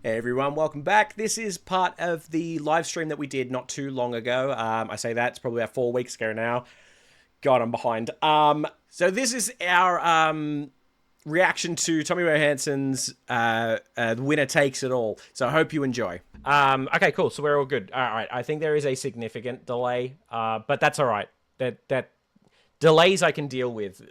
Hey everyone, welcome back. This is part of the live stream that we did not too long ago. I say that, it's probably about 4 weeks ago now. God, I'm behind. So this is our reaction to Tommy Johansson's The Winner Takes It All. So I hope you enjoy. Okay, cool. So we're all good. All right, I think there is a significant delay, but that's all right. That delays I can deal with.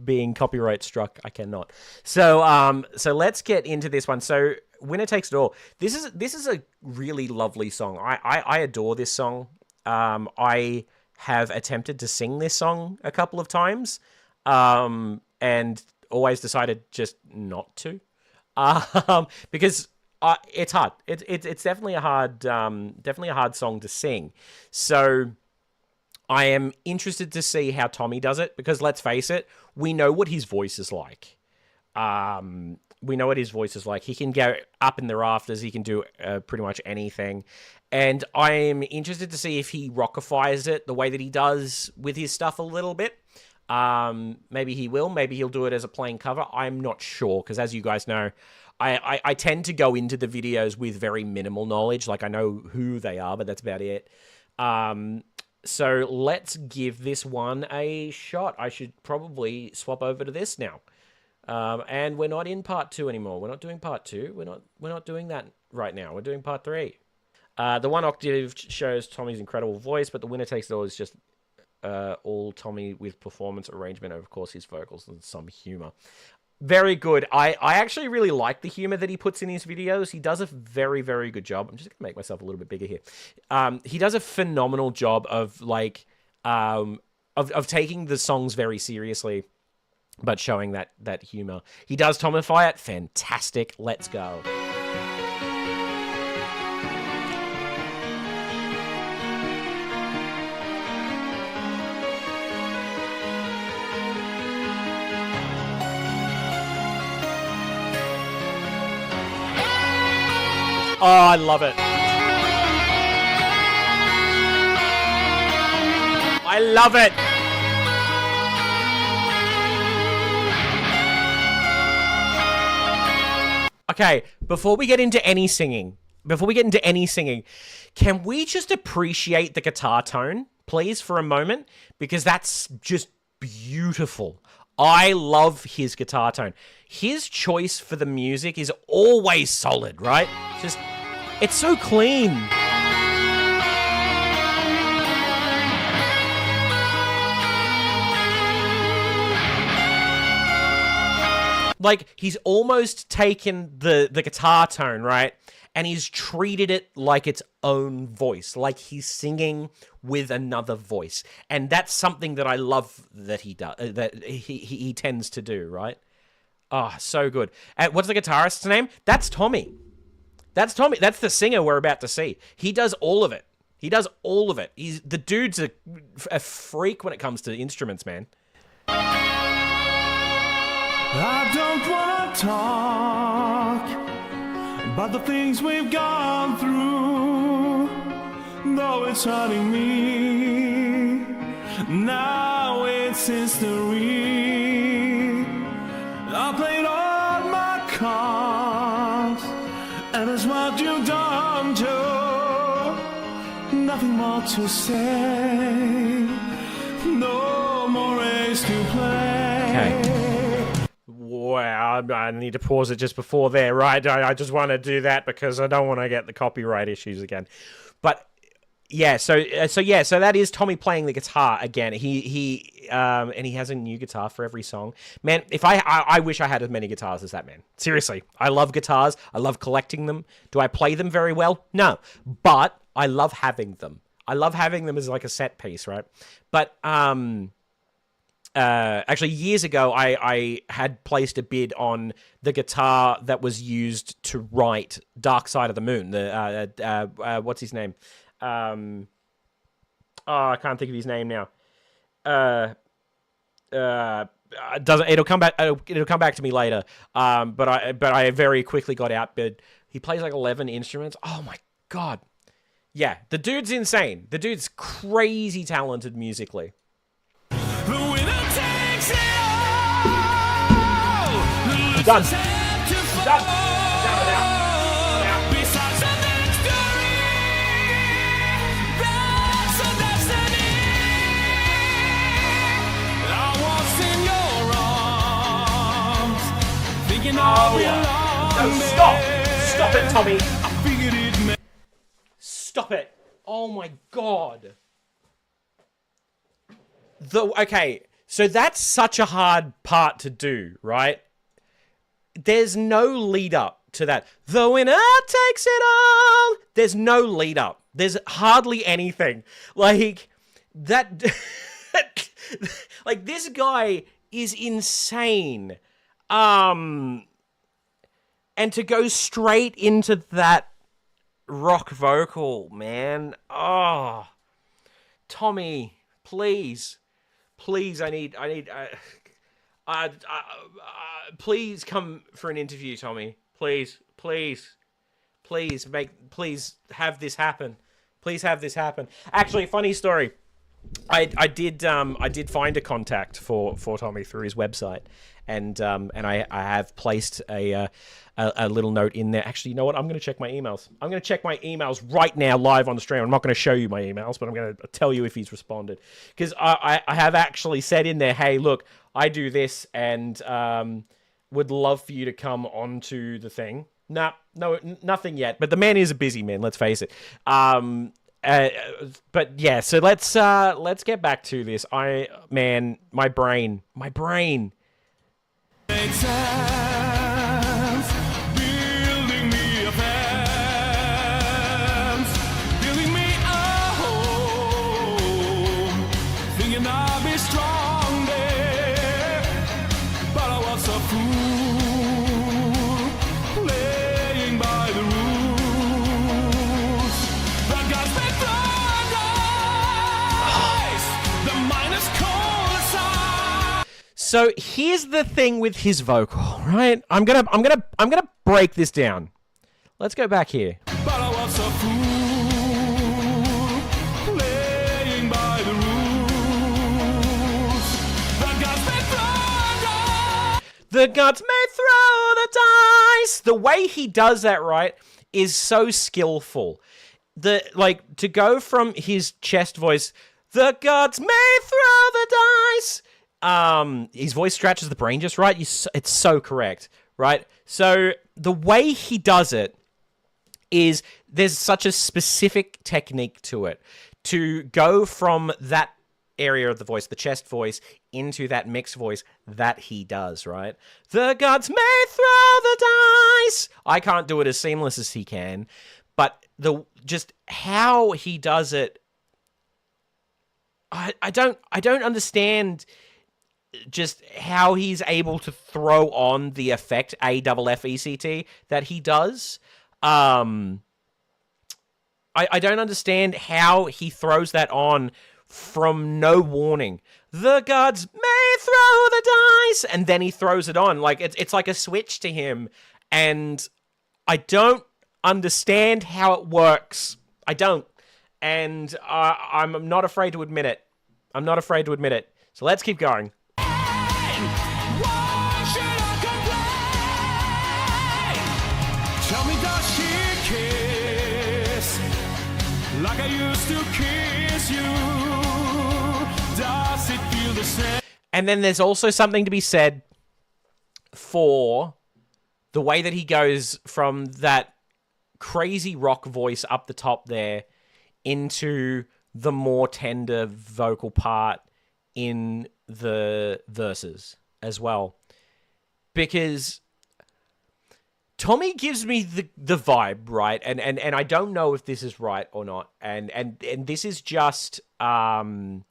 Being copyright struck, I cannot. So let's get into this one. So Winner Takes It All. This is a really lovely song. I adore this song. I have attempted to sing this song a couple of times, and always decided just not to, because it's hard. It's definitely a hard song to sing. So I am interested to see how Tommy does it, because let's face it, we know what his voice is like. We know what his voice is like. He can go up in the rafters. He can do pretty much anything. And I'm interested to see if he rockifies it the way that he does with his stuff a little bit. Maybe he will. Maybe he'll do it as a plain cover. I'm not sure, because as you guys know, I tend to go into the videos with very minimal knowledge. Like, I know who they are, but that's about it. So let's give this one a shot. I should probably swap over to this now. And we're not in part 2 anymore. We're not doing part 2. We're not doing that right now. We're doing part 3. The one octave shows Tommy's incredible voice, but the Winner Takes It All is just all Tommy with performance, arrangement, and of course his vocals and some humor. Very good. I actually really like the humor that he puts in his videos. He does a very, very good job. I'm just gonna make myself a little bit bigger here. He does a phenomenal job of like of taking the songs very seriously, but showing that humor. He does Tomify it. Fantastic. Let's go. Oh, I love it. I love it. Okay, before we get into any singing, can we just appreciate the guitar tone, please, for a moment? Because that's just beautiful. I love his guitar tone. His choice for the music is always solid, right? It's so clean. Like, he's almost taken the guitar tone, right? And he's treated it like its own voice, like he's singing with another voice. And that's something that I love that he does, that he tends to do, right? Oh, so good. What's the guitarist's name? That's Tommy. That's Tommy. That's the singer we're about to see. He does all of it. The dude's a freak when it comes to instruments, man. I don't want to talk about the things we've gone through, though it's hurting me. Now it's history. I played all my cards, and it's what you've done too. Nothing more to say. No more race to play. Okay. Wow, I need to pause it just before there, right? I just want to do that because I don't want to get the copyright issues again. But yeah, so that is Tommy playing the guitar again. And he has a new guitar for every song. Man, if I wish I had as many guitars as that man. Seriously, I love guitars. I love collecting them. Do I play them very well? No, but I love having them. I love having them as like a set piece, right? But actually, years ago, I had placed a bid on the guitar that was used to write Dark Side of the Moon. What's his name? I can't think of his name now. It'll come back to me later. But I very quickly got outbid. He plays like 11 instruments. Oh my God. Yeah, the dude's insane. The dude's crazy talented musically. Done. Done. Done. No, stop! Stop it, Tommy! Stop it! Oh my god. Okay, so that's such a hard part to do, right? There's no lead up to that. The winner takes it all! There's no lead up. There's hardly anything. Like, that... like, this guy is insane. And to go straight into that rock vocal, man. Oh, Tommy, please, I need, please come for an interview, Tommy. Please have this happen. Please have this happen. Actually, funny story. I did find a contact for Tommy through his website, and I have placed a little note in there. Actually, you know what? I'm going to check my emails. I'm going to check my emails right now, live on the stream. I'm not going to show you my emails, but I'm going to tell you if he's responded, because I have actually said in there, hey, look, I do this, and would love for you to come onto the thing. No, nothing yet. But the man is a busy man. Let's face it. But yeah, so let's get back to this. My brain. Make sense, building me a fence, building me a home, thinking I'll be strong there, but I was a fool, playing by the rules that got me through the mind is cold aside. So here's the thing with his vocal, right? I'm gonna break this down. Let's go back here. But I was a fool, playing by the rules that got me through The dice. The way he does that, right, is so skillful. To go from his chest voice, the gods may throw the dice. His voice scratches the brain just right. It's so correct, right? So the way he does it is there's such a specific technique to it. To go from that area of the voice, the chest voice, into that mixed voice that he does, right? The gods may throw the dice. I can't do it as seamless as he can, but just how he does it, I don't understand just how he's able to throw on the effect AFFECT that he does. I don't understand how he throws that on from no warning. The gods may throw the dice, and then he throws it on. Like it's like a switch to him, and I don't understand how it works. I don't, and I'm not afraid to admit it. I'm not afraid to admit it. So let's keep going. Tell me, does she kiss like I used to kiss you? Does it feel the same? And then there's also something to be said for the way that he goes from that crazy rock voice up the top there into the more tender vocal part in the verses as well. Because Tommy gives me the vibe, right? And I don't know if this is right or not. And this is just and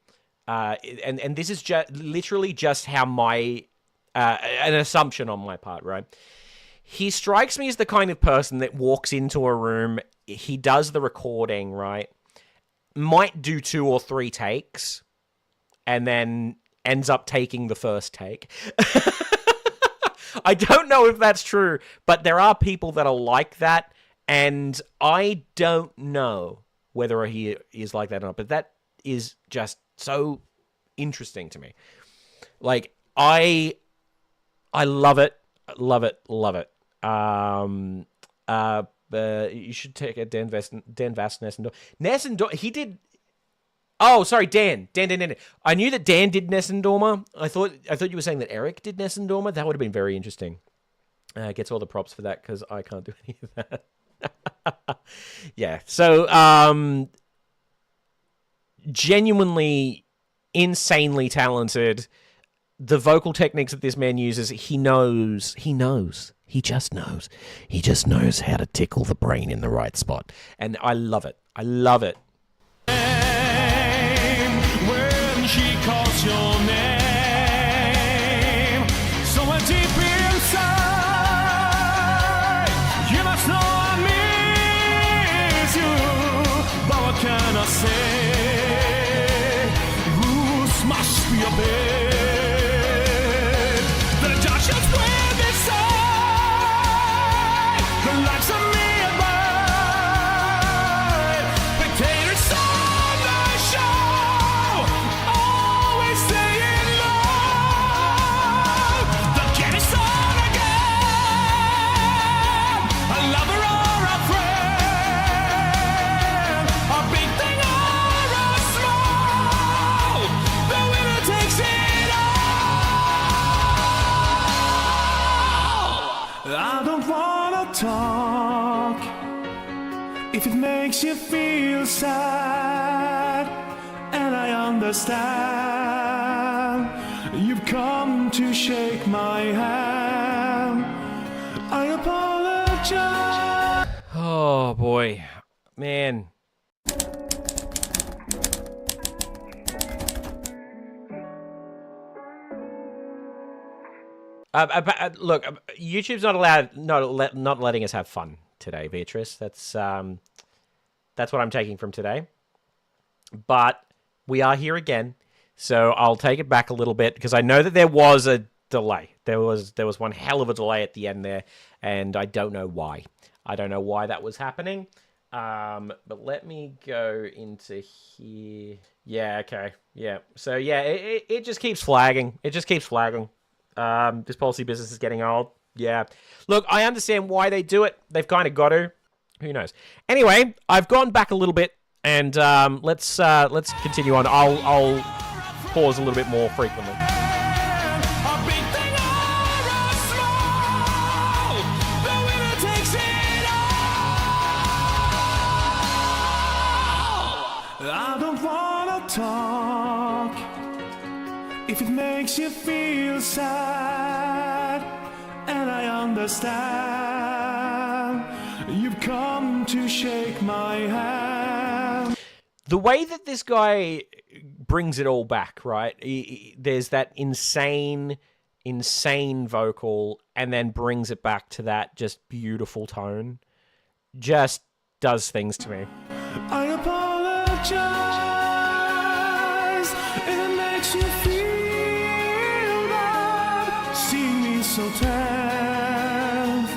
this is just literally just how my an assumption on my part, right? He strikes me as the kind of person that walks into a room, he does the recording, right? Might do 2 or 3 takes, and then ends up taking the first take. I don't know if that's true, but there are people that are like that, and I don't know whether he is like that or not, but that is just so interesting to me. Like, I love it, love it, love it. You should take a Dan Vast Nessendorf. Nessendorf, he did... Oh, sorry, Dan. I knew that Dan did Nessendorfer. I thought you were saying that Eric did Nessendorfer. That would have been very interesting. Gets all the props for that because I can't do any of that. Yeah, so genuinely insanely talented. The vocal techniques that this man uses, he just knows how to tickle the brain in the right spot. And I love it. When she calls your name, somewhere deep inside, you must know I miss you. But what can I say? Rules must be obeyed. The judges will decide the lives of me and mine. Spectators on the show, always staying low. The game is on again. A lover or a friend, a big thing or a small, the winner takes it all. I don't wanna talk if it makes you feel sad, and I understand you've come to shake my hand. I apologize. Oh, boy. Man. Look, YouTube's not letting us have fun today, Beatrice. That's what I'm taking from today. But we are here again, so I'll take it back a little bit because I know that there was a delay. There was one hell of a delay at the end there, and I don't know why. I don't know why that was happening. But let me go into here. Yeah, okay. Yeah. So yeah, it just keeps flagging. It just keeps flagging. This policy business is getting old. Yeah. Look, I understand why they do it. They've kind of got to. Who knows? Anyway, I've gone back a little bit, and let's continue on. I'll pause a little bit more frequently. A big thing or a small, the winner takes it all. I don't wanna talk if it makes you feel sad, and I understand you've come to shake my hand. The way that this guy brings it all back, right? There's that insane vocal, and then brings it back to that just beautiful tone. Just does things to me. I apologize if it makes you feel bad. See me so tense,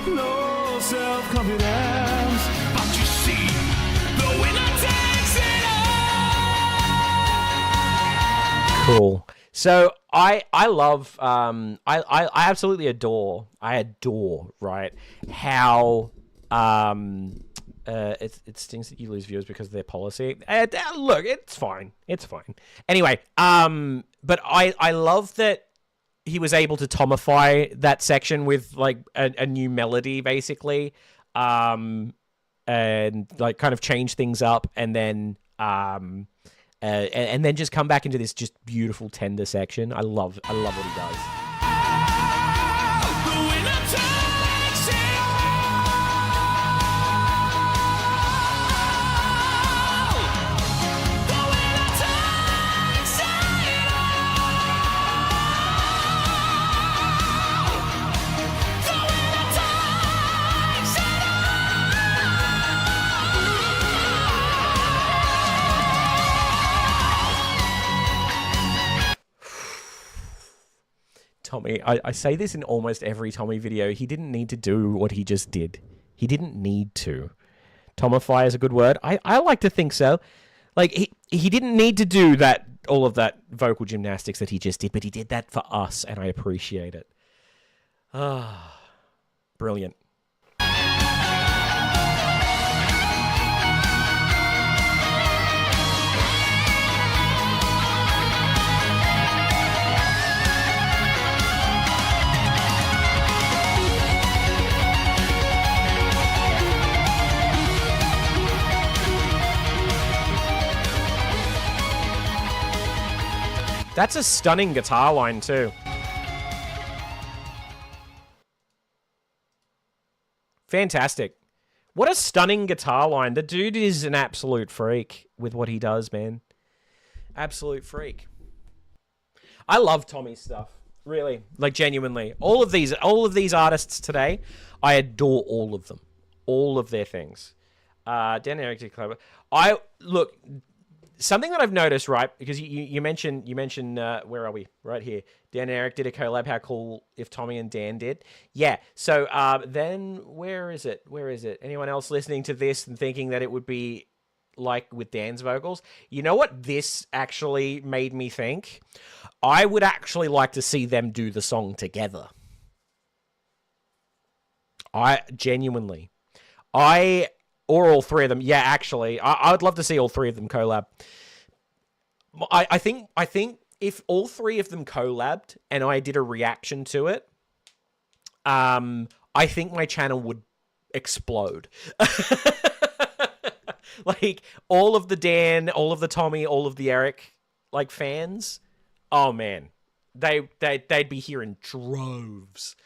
no self-confidence. But you see, the winner takes it all. Cool. So I love I absolutely adore right how it stings that you lose viewers because of their policy. Look, it's fine. Anyway, but I love that he was able to Tomify that section with like a new melody, basically, and like kind of change things up, and then just come back into this just beautiful tender section. I love what he does. The winner takes it all. The winner takes it all. The winner takes it Tommy, I say this in almost every Tommy video. He didn't need to do what he just did. He didn't need to. Tomify is a good word. I like to think so. Like, he didn't need to do that, all of that vocal gymnastics that he just did, but he did that for us, and I appreciate it. Ah, brilliant. That's a stunning guitar line too. Fantastic. What a stunning guitar line. The dude is an absolute freak with what he does, man. Absolute freak. I love Tommy's stuff. Really. Like, genuinely. All of these artists today, I adore all of them. All of their things. Dan Eric did Collab. Look, something that I've noticed, right? Because you mentioned where are we? Right here. Dan and Eric did a collab. How cool if Tommy and Dan did? Yeah. So then where is it? Anyone else listening to this and thinking that it would be like with Dan's vocals? You know what this actually made me think? I would actually like to see them do the song together. Or all three of them. Yeah, actually, I would love to see all three of them collab. I think if all three of them collabed and I did a reaction to it, I think my channel would explode. Like, all of the Dan, all of the Tommy, all of the Eric, like, fans, oh man, they'd be here in droves.